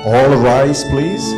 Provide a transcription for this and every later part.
All rise, please.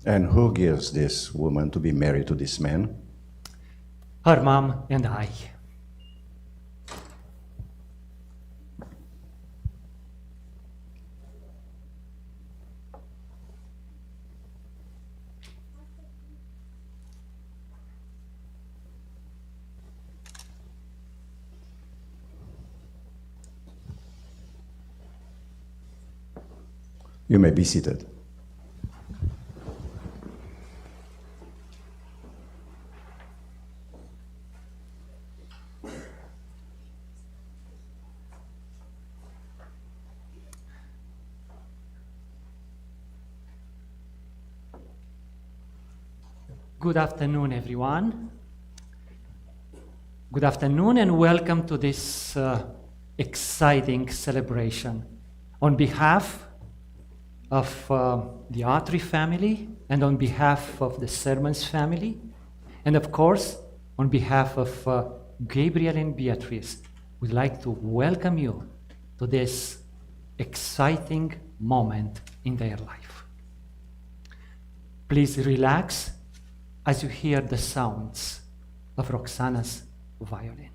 And who gives this woman to be married to this man? Her mom and I. You may be seated. Good afternoon, everyone. Good afternoon and welcome to this exciting celebration. On behalf of the Autry family and on behalf of the Sermons family, and of course, on behalf of Gabriel and Beatrice, we'd like to welcome you to this exciting moment in their life. Please relax as you hear the sounds of Roxana's violin.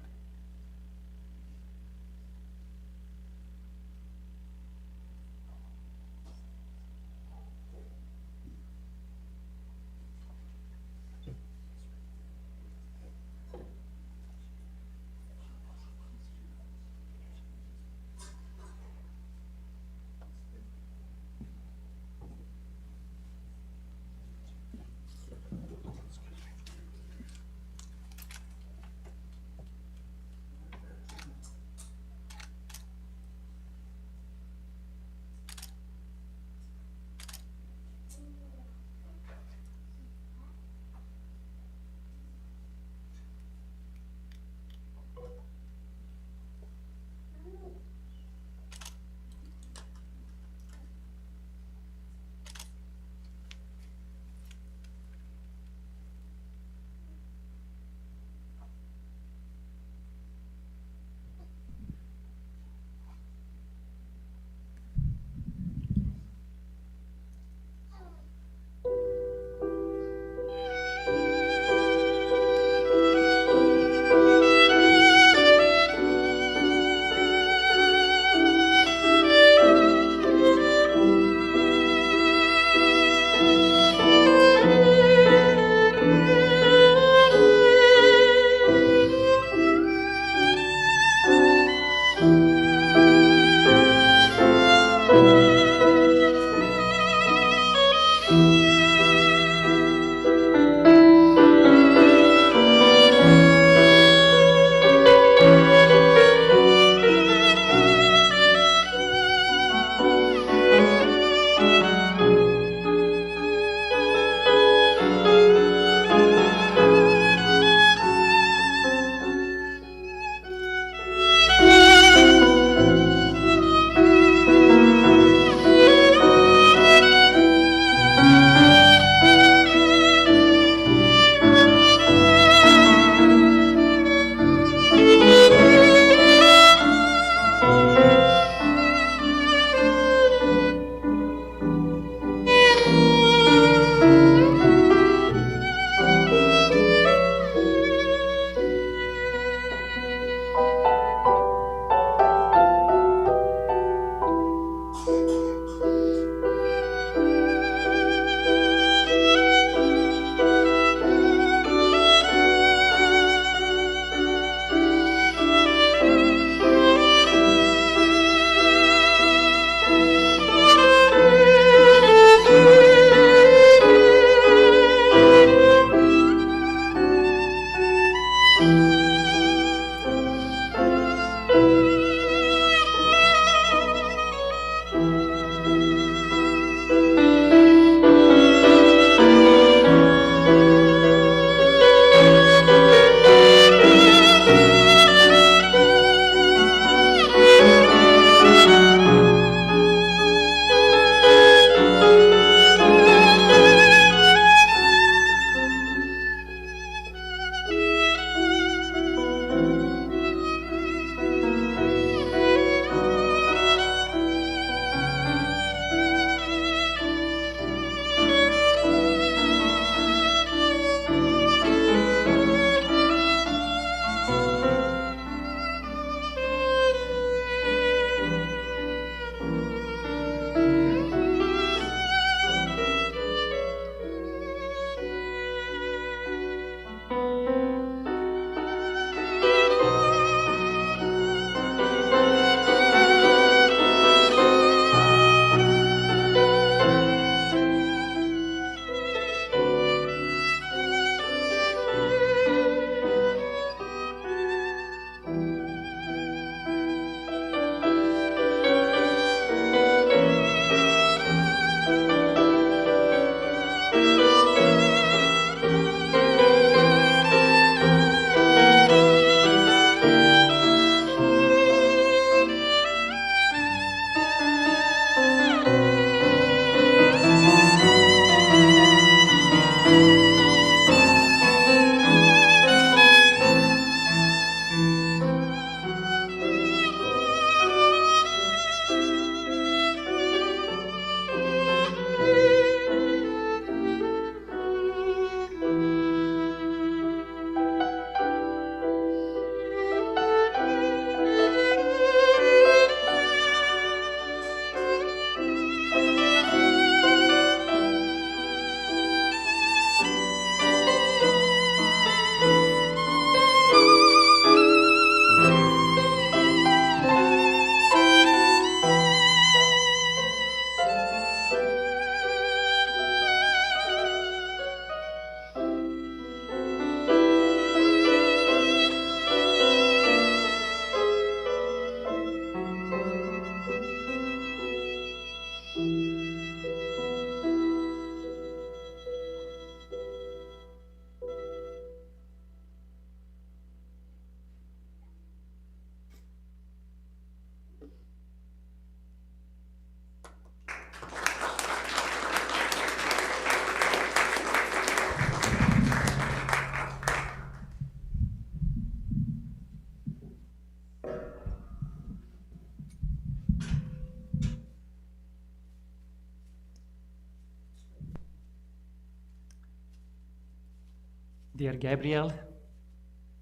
Dear Gabriel,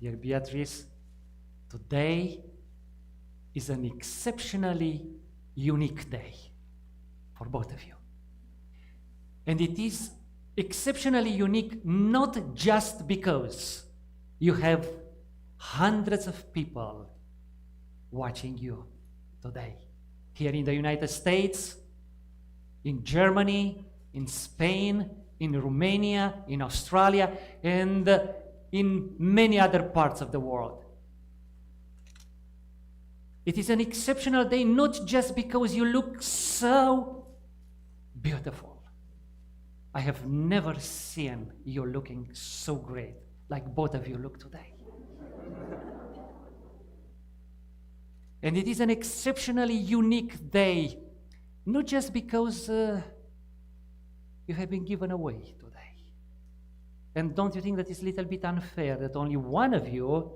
dear Beatrice, today is an exceptionally unique day for both of you. And it is exceptionally unique not just because you have hundreds of people watching you today. Here in the United States, in Germany, in Spain, in Romania, in Australia, and in many other parts of the world. It is an exceptional day not just because you look so beautiful. I have never seen you looking so great like both of you look today. And it is an exceptionally unique day, not just because you have been given away today. And don't you think that it's a little bit unfair that only one of you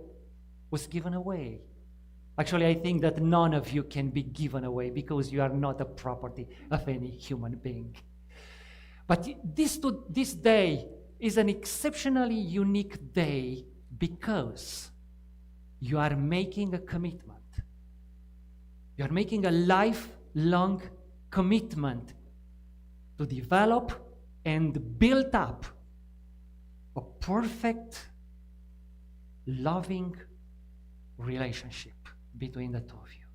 was given away? Actually, I think that none of you can be given away because you are not a property of any human being. But this day is an exceptionally unique day because you are making a commitment. You are making a lifelong commitment to develop and build up a perfect, loving relationship between the two of you.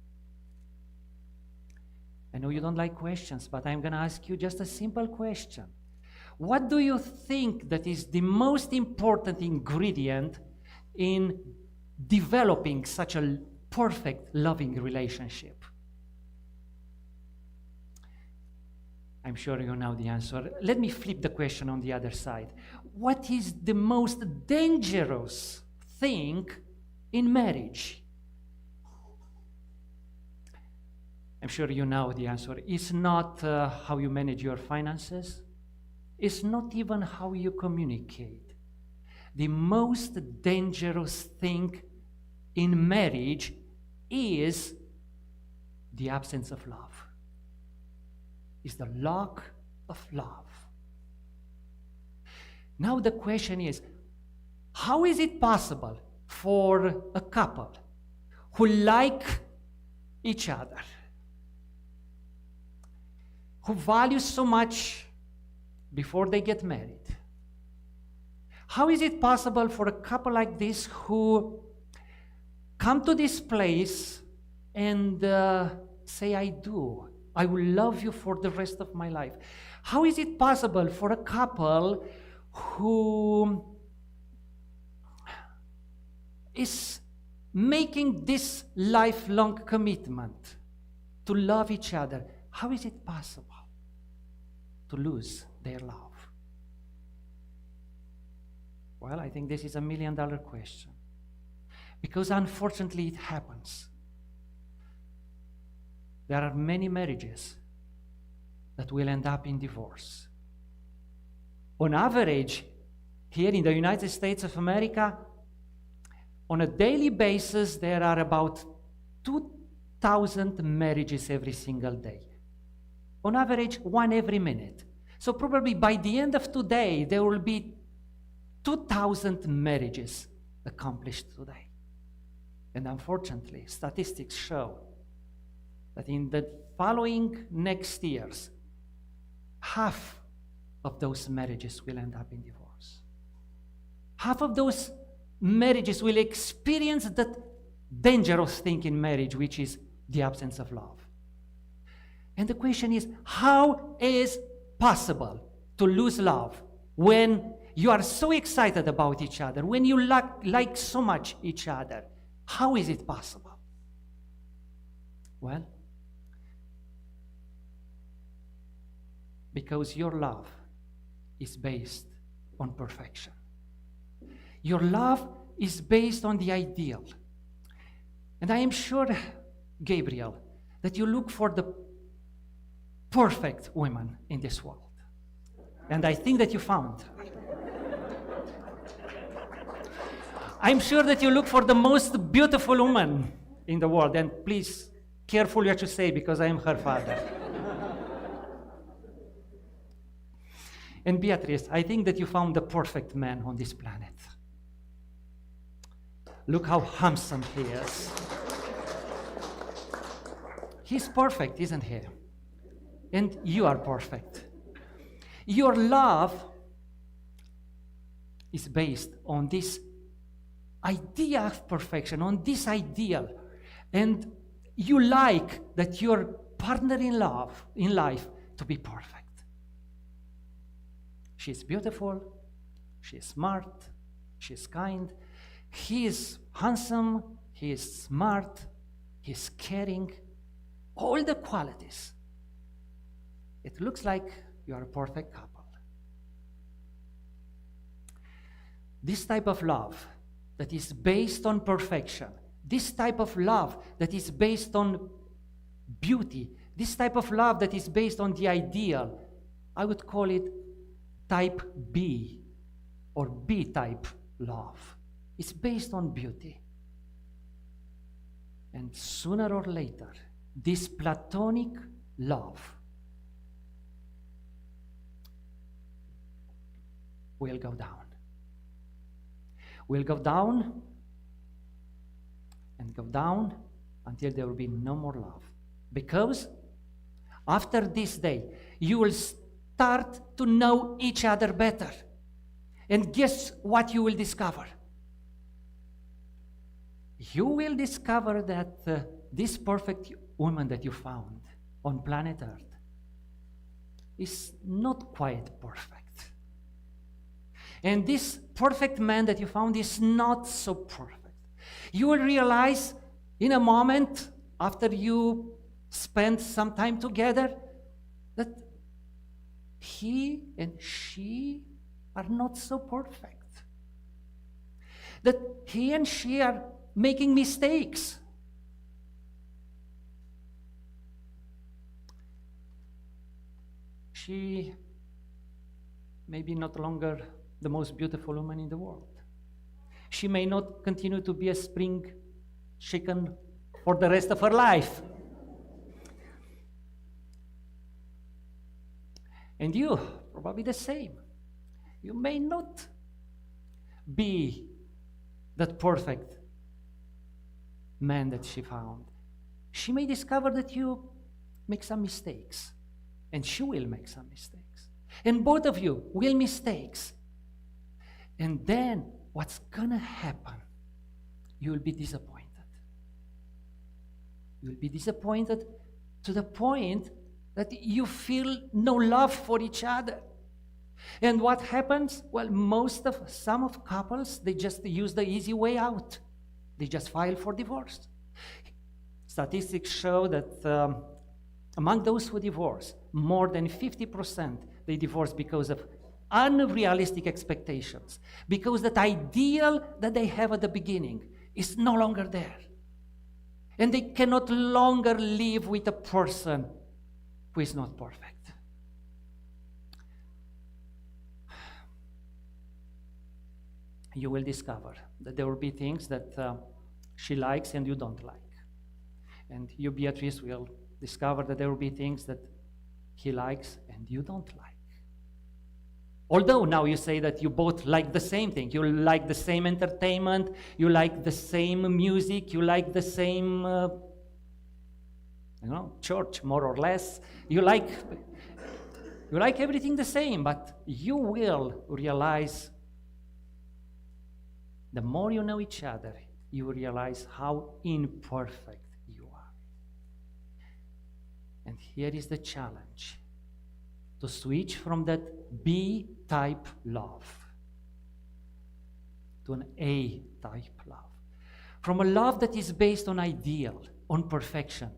I know you don't like questions, but I'm going to ask you just a simple question. What do you think that is the most important ingredient in developing such a perfect, loving relationship? I'm sure you know the answer. Let me flip the question on the other side. What is the most dangerous thing in marriage? I'm sure you know the answer. It's not how you manage your finances. It's not even how you communicate. The most dangerous thing in marriage is the absence of love. Is the lack of love. Now the question is, how is it possible for a couple who like each other, who value so much before they get married, how is it possible for a couple like this who come to this place and say, I do. I will love you for the rest of my life. How is it possible for a couple who is making this lifelong commitment to love each other? How is it possible to lose their love? Well, I think this is $1 million question. Because unfortunately it happens. There are many marriages that will end up in divorce. On average, here in the United States of America, on a daily basis, there are about 2,000 marriages every single day. On average, one every minute. So probably by the end of today, there will be 2,000 marriages accomplished today. And unfortunately, statistics show that in the following next years, half of those marriages will end up in divorce. Half of those marriages will experience that dangerous thing in marriage, which is the absence of love. And the question is, how is possible to lose love when you are so excited about each other, when you like so much each other? How is it possible? Well, because your love is based on perfection. Your love is based on the ideal. And I am sure, Gabriel, that you look for the perfect woman in this world. And I think that you found. I'm sure that you look for the most beautiful woman in the world. And please, careful what you say, because I am her father. And Beatrice, I think that you found the perfect man on this planet. Look how handsome he is. He's perfect, isn't he? And you are perfect. Your love is based on this idea of perfection, on this ideal. And you like that your partner in life to be perfect. She's beautiful, she's smart, she's kind, he is handsome, he is smart, he's caring, all the qualities. It looks like you are a perfect couple. This type of love that is based on perfection, this type of love that is based on beauty, this type of love that is based on the ideal, I would call it type B or B type love. It's based on beauty. And sooner or later, this platonic love will go down. Will go down and go down until there will be no more love. Because after this day, you will start to know each other better. And guess what you will discover? You will discover that this perfect woman that you found on planet Earth is not quite perfect. And this perfect man that you found is not so perfect. You will realize in a moment after you spend some time together that he and she are not so perfect. That he and she are making mistakes. She may be not longer the most beautiful woman in the world. She may not continue to be a spring chicken for the rest of her life. And you, probably the same. You may not be that perfect man that she found. She may discover that you make some mistakes, and she will make some mistakes. And both of you will mistakes. And then what's gonna happen? You will be disappointed. You will be disappointed to the point that you feel no love for each other. And what happens? Well, some of couples, they just use the easy way out. They just file for divorce. Statistics show that among those who divorce, more than 50% they divorce because of unrealistic expectations, because that ideal that they have at the beginning is no longer there. And they cannot longer live with a person who is not perfect. You will discover that there will be things that she likes and you don't like. And you, Beatrice, will discover that there will be things that he likes and you don't like. Although now you say that you both like the same thing. You like the same entertainment, you like the same music, you like the same, church, more or less. You like everything the same, but you will realize, the more you know each other, you realize how imperfect you are. And here is the challenge: to switch from that B-type love to an A-type love. From a love that is based on ideal, on perfection,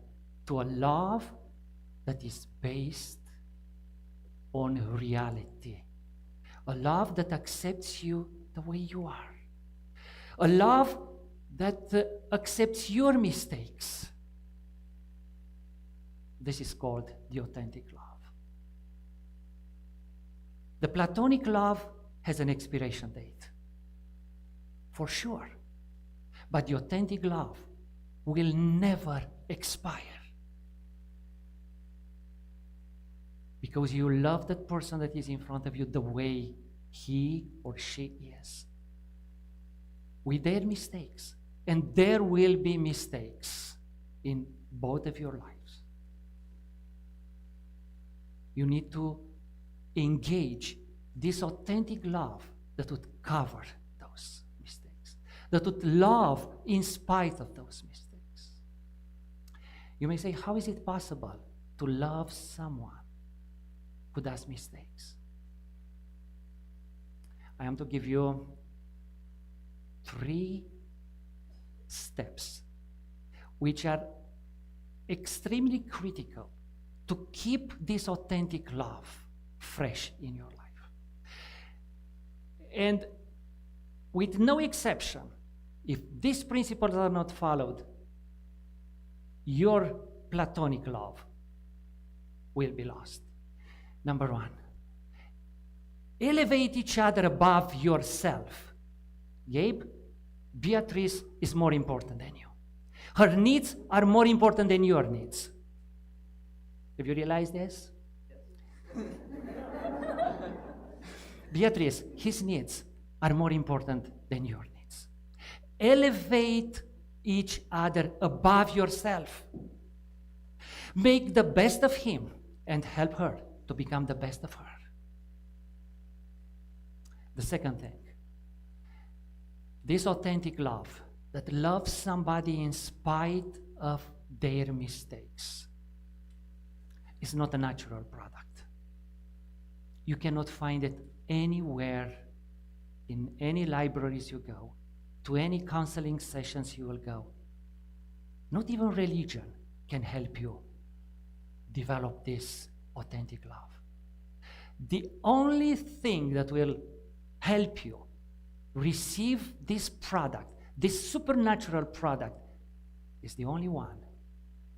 to a love that is based on reality. A love that accepts you the way you are. A love that accepts your mistakes. This is called the authentic love. The platonic love has an expiration date, for sure. But the authentic love will never expire. because you love that person that is in front of you the way he or she is, with their mistakes. And there will be mistakes in both of your lives. You need to engage this authentic love that would cover those mistakes, that would love in spite of those mistakes. You may say, how is it possible to love someone who does mistakes? I am to give you 3 steps which are extremely critical to keep this authentic love fresh in your life. And with no exception, if these principles are not followed, your platonic love will be lost. Number 1, elevate each other above yourself. Gabe, Beatrice is more important than you. Her needs are more important than your needs. Have you realized this? Yes. Beatrice, his needs are more important than your needs. Elevate each other above yourself. Make the best of him and help her to become the best of her. The second thing, this authentic love that loves somebody in spite of their mistakes is not a natural product. You cannot find it anywhere, in any libraries you go, to any counseling sessions you will go. Not even religion can help you develop this authentic love. The only thing that will help you receive this product, this supernatural product, is the only one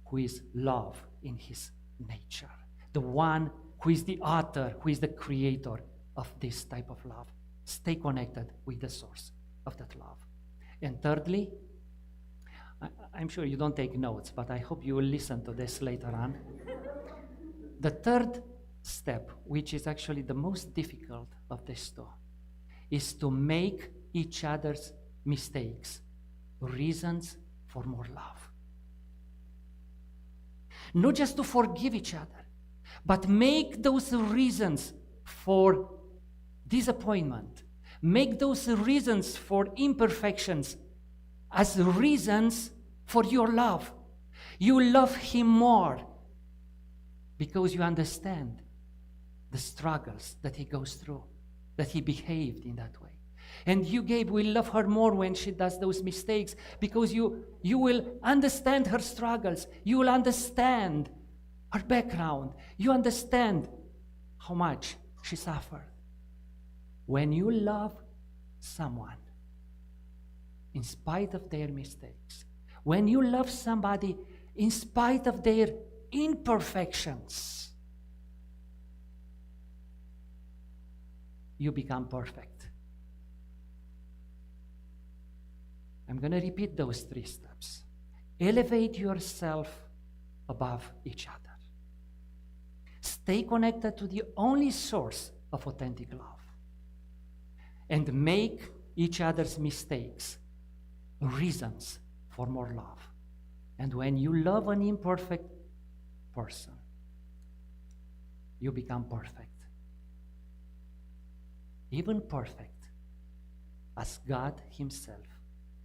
who is love in his nature, the one who is the author, who is the creator of this type of love. Stay connected with the source of that love. And thirdly, I'm sure you don't take notes, but I hope you will listen to this later on. The third step, which is actually the most difficult of these two, is to make each other's mistakes reasons for more love. Not just to forgive each other, but make those reasons for disappointment, make those reasons for imperfections as reasons for your love. You love him more because you understand the struggles that he goes through, that he behaved in that way. And you, Gabe, will love her more when she does those mistakes because you will understand her struggles. You will understand her background. You understand how much she suffered. When you love someone in spite of their mistakes, when you love somebody in spite of their imperfections, you become perfect. I'm going to repeat those 3 steps. Elevate yourself above each other. Stay connected to the only source of authentic love. And make each other's mistakes reasons for more love. And when you love an imperfect person, you become perfect. Even perfect as God himself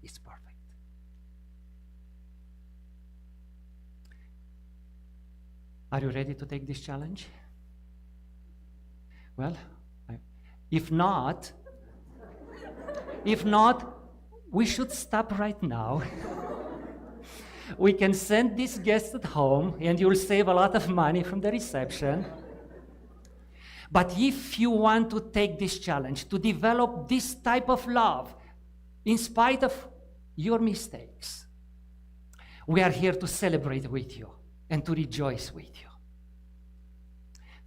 is perfect. Are you ready to take this challenge? Well, if not, we should stop right now. We can send this guest at home and you'll save a lot of money from the reception. But if you want to take this challenge, to develop this type of love, in spite of your mistakes, we are here to celebrate with you and to rejoice with you.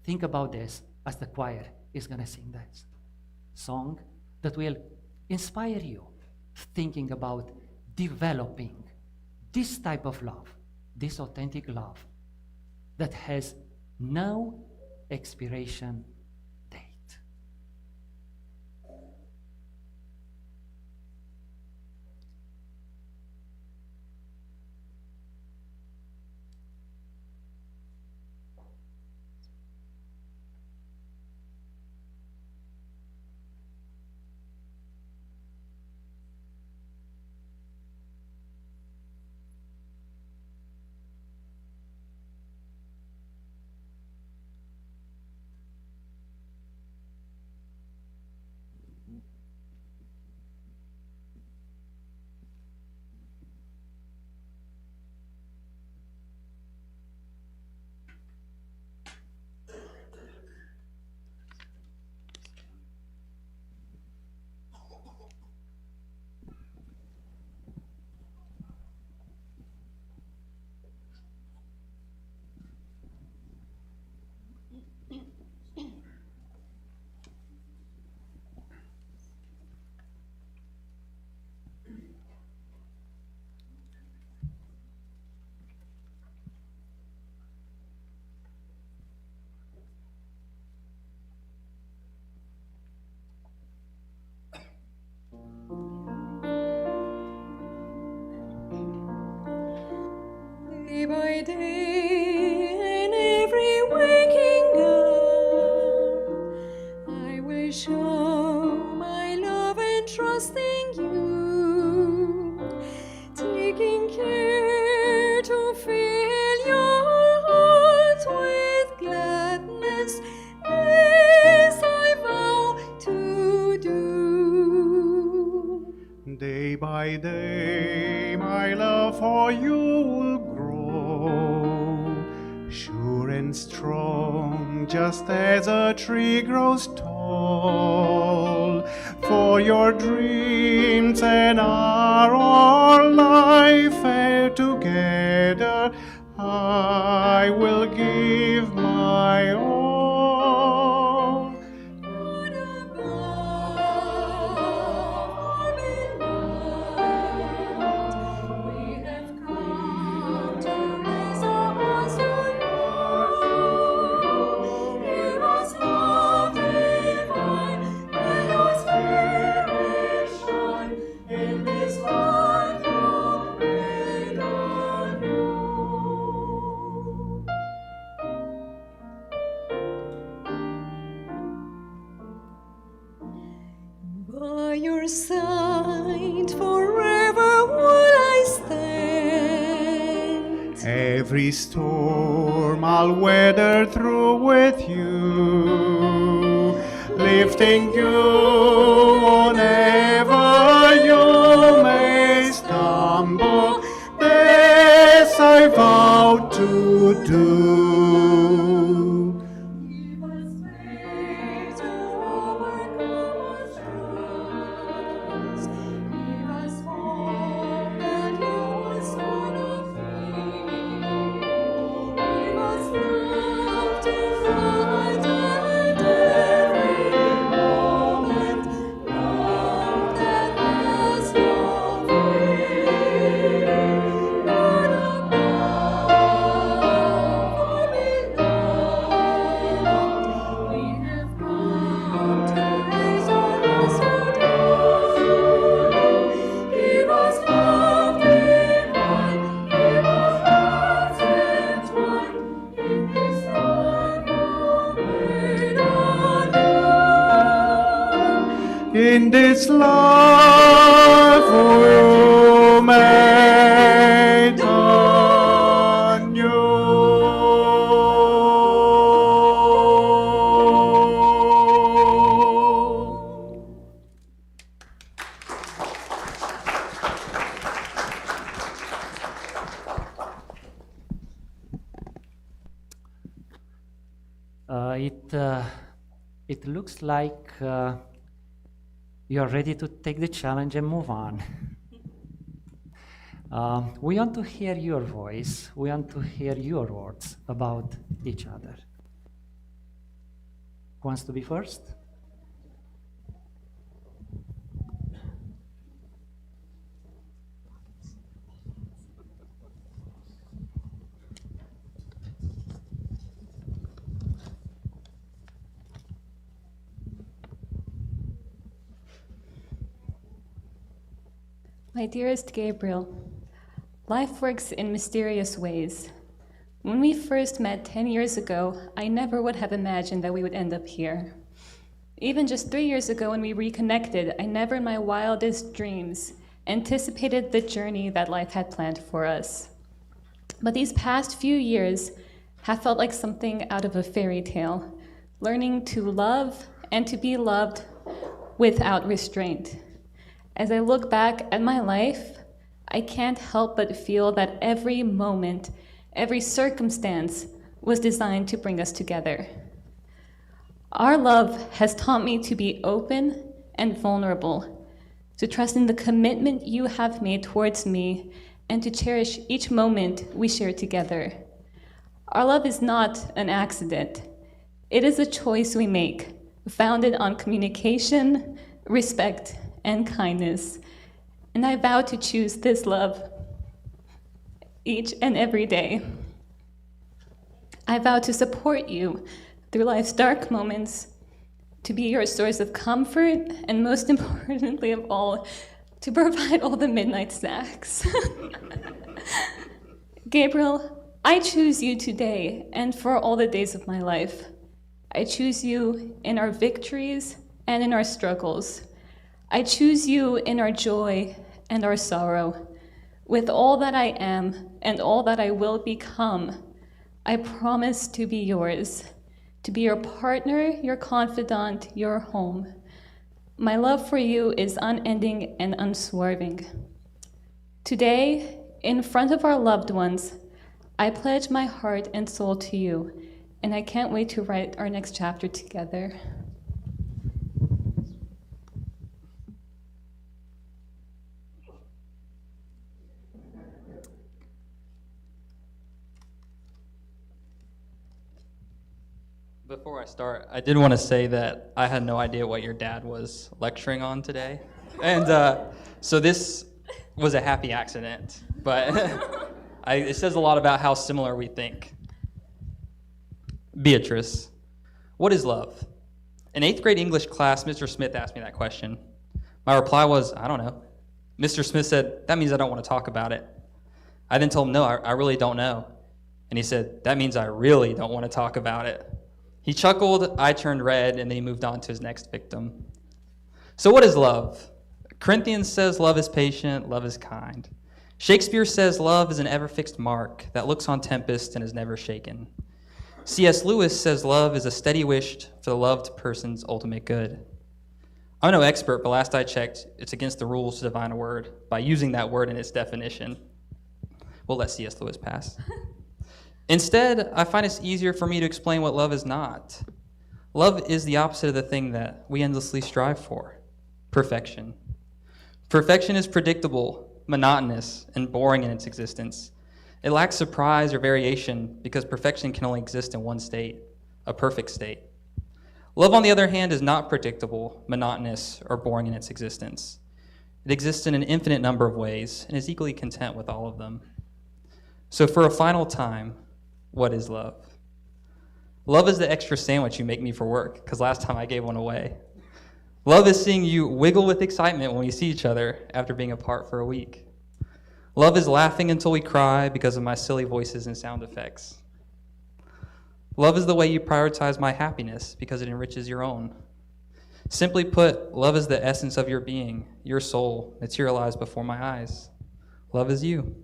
Think about this as the choir is going to sing this song that will inspire you, thinking about developing this type of love, this authentic love that has no expiration date. Day by day, in every waking hour, I will show my love and trust in you, taking care to fill your heart with gladness, as I vow to do. Day by day, my love for you will grow, sure and strong, just as a tree grows tall. For your dreams and our life together, I will give my all. What above, or beloved, we have come to raise our hearts to you. Give us love divine, let your spirit shine in this life you made anew. By your side forever will I stand. Every storm I'll weather through with you, lifting you whenever you may stumble. This I vow to do. Give us faith to overcome our trials. Give us hope that you will soon appear. Give us love tonight and every moment, love that has no fear. God above, or beloved, we have come to raise our hearts to you. Give us love divine, give us hearts entwined in this life you made anew. In this life you made anew. It looks like you're ready to take the challenge and move on. We want to hear your voice. We want to hear your words about each other. Who wants to be first? My dearest Gabriel, life works in mysterious ways. When we first met 10 years ago, I never would have imagined that we would end up here. Even just 3 years ago when we reconnected, I never in my wildest dreams anticipated the journey that life had planned for us. But these past few years have felt like something out of a fairy tale, learning to love and to be loved without restraint. As I look back at my life, I can't help but feel that every moment, every circumstance was designed to bring us together. Our love has taught me to be open and vulnerable, to trust in the commitment you have made towards me, and to cherish each moment we share together. Our love is not an accident. It is a choice we make, founded on communication, respect, and kindness. And I vow to choose this love each and every day. I vow to support you through life's dark moments, to be your source of comfort, and most importantly of all, to provide all the midnight snacks. Gabriel, I choose you today and for all the days of my life. I choose you in our victories and in our struggles. I choose you in our joy and our sorrow. With all that I am and all that I will become, I promise to be yours, to be your partner, your confidant, your home. My love for you is unending and unswerving. Today, in front of our loved ones, I pledge my heart and soul to you, and I can't wait to write our next chapter together. Before I start, I did want to say that I had no idea what your dad was lecturing on today. And so this was a happy accident, but it says a lot about how similar we think. Beatrice, what is love? In 8th grade English class, Mr. Smith asked me that question. My reply was, I don't know. Mr. Smith said, that means I don't want to talk about it. I then told him, no, I really don't know. And he said, that means I really don't want to talk about it. He chuckled, I turned red, and then he moved on to his next victim. So what is love? Corinthians says love is patient, love is kind. Shakespeare says love is an ever-fixed mark that looks on tempest and is never shaken. C.S. Lewis says love is a steady wish for the loved person's ultimate good. I'm no expert, but last I checked, it's against the rules to define a word by using that word in its definition. We'll let C.S. Lewis pass. Instead, I find it's easier for me to explain what love is not. Love is the opposite of the thing that we endlessly strive for, perfection. Perfection is predictable, monotonous, and boring in its existence. It lacks surprise or variation because perfection can only exist in one state, a perfect state. Love, on the other hand, is not predictable, monotonous, or boring in its existence. It exists in an infinite number of ways and is equally content with all of them. So for a final time, what is love? Love is the extra sandwich you make me for work, because last time I gave one away. Love is seeing you wiggle with excitement when we see each other after being apart for a week. Love is laughing until we cry because of my silly voices and sound effects. Love is the way you prioritize my happiness because it enriches your own. Simply put, love is the essence of your being, your soul, materialized before my eyes. Love is you.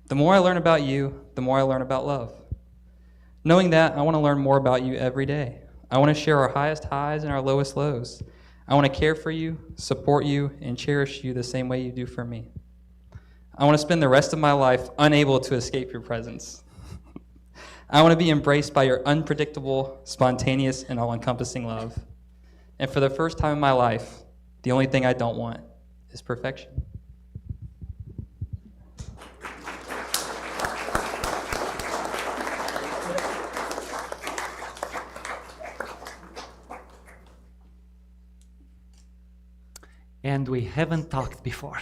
The more I learn about you, the more I learn about love. Knowing that, I want to learn more about you every day. I want to share our highest highs and our lowest lows. I want to care for you, support you, and cherish you the same way you do for me. I want to spend the rest of my life unable to escape your presence. I want to be embraced by your unpredictable, spontaneous, and all-encompassing love. And for the first time in my life, the only thing I don't want is perfection. And we haven't talked before.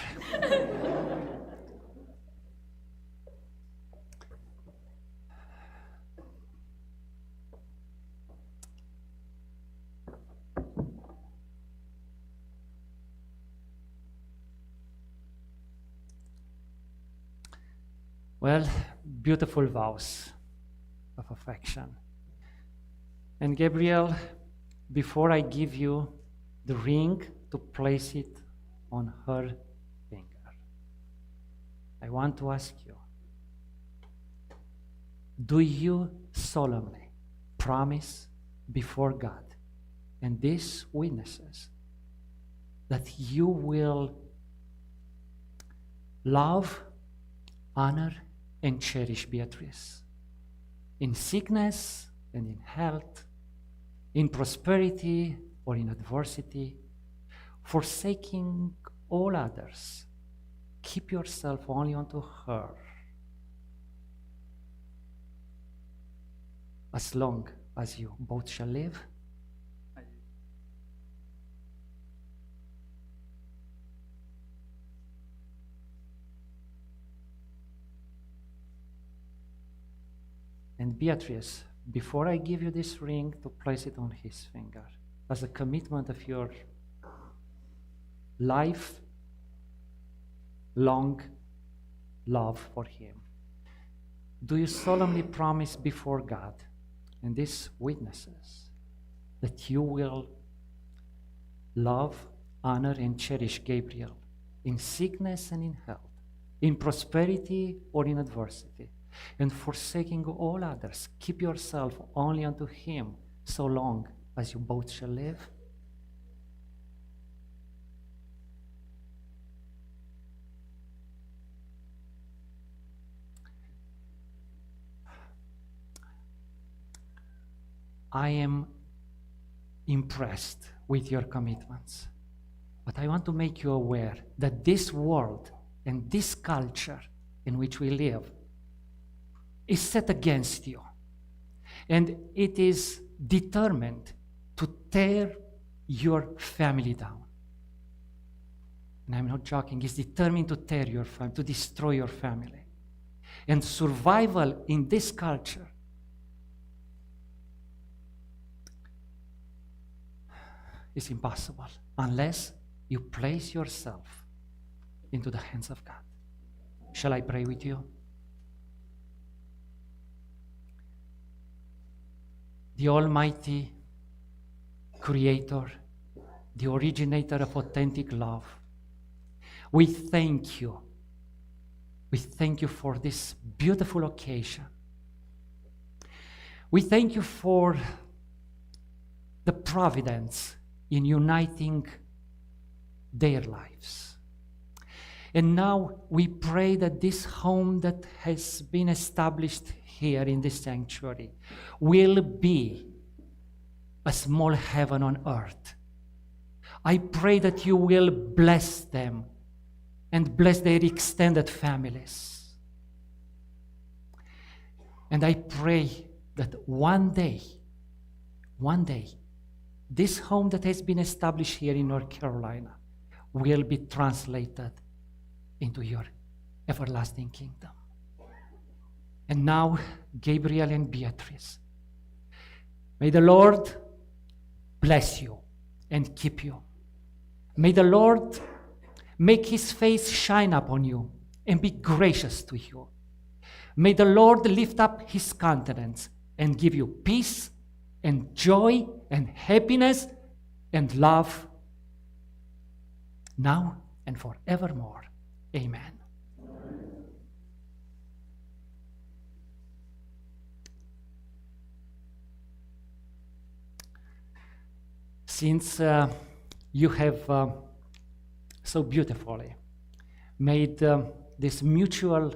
Well, beautiful vows of affection. And Gabriel, before I give you the ring to place it on her finger, I want to ask you, do you solemnly promise before God and these witnesses that you will love, honor, and cherish Beatrice in sickness and in health, in prosperity or in adversity, forsaking all others? Keep yourself only unto her, as long as you both shall live? And Beatrice, before I give you this ring to place it on his finger, as a commitment of your life-long love for him, do you solemnly promise before God and these witnesses that you will love, honor, and cherish Gabriel in sickness and in health, in prosperity or in adversity, and forsaking all others, keep yourself only unto him so long as you both shall live? I am impressed with your commitments, but I want to make you aware that this world and this culture in which we live is set against you, and it is determined to tear your family down. And I'm not joking, it's determined to tear your family, to destroy your family. And survival in this culture is impossible unless you place yourself into the hands of God. Shall I pray with you? The Almighty Creator, the originator of authentic love, we thank you. We thank you for this beautiful occasion. We thank you for the providence in uniting their lives. And now we pray that this home that has been established here in this sanctuary will be a small heaven on earth. I pray that you will bless them and bless their extended families. And I pray that one day, this home that has been established here in North Carolina will be translated into your everlasting kingdom. And now, Gabriel and Beatrice, may the Lord bless you and keep you. May the Lord make his face shine upon you and be gracious to you. May the Lord lift up his countenance and give you peace and joy and happiness and love now and forevermore. Amen. Since you have so beautifully made these mutual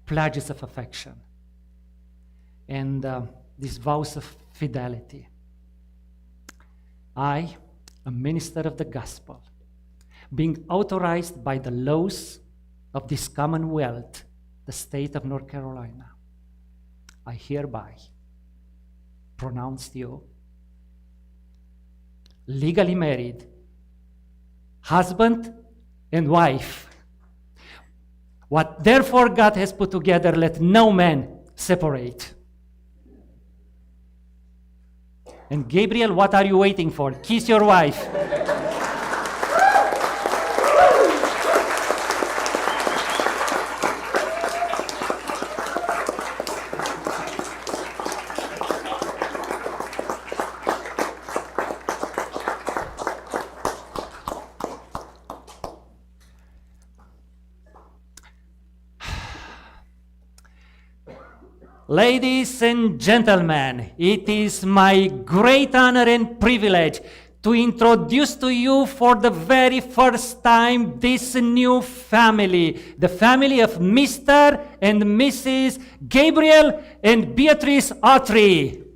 pledges of affection and these vows of fidelity, I, a minister of the gospel, being authorized by the laws of this Commonwealth, the state of North Carolina, I hereby pronounce you legally married, husband and wife. What therefore God has put together, let no man separate. And Gabriel, what are you waiting for? Kiss your wife. Ladies and gentlemen, it is my great honor and privilege to introduce to you for the very first time this new family, the family of Mr. and Mrs. Gabriel and Beatrice Autry.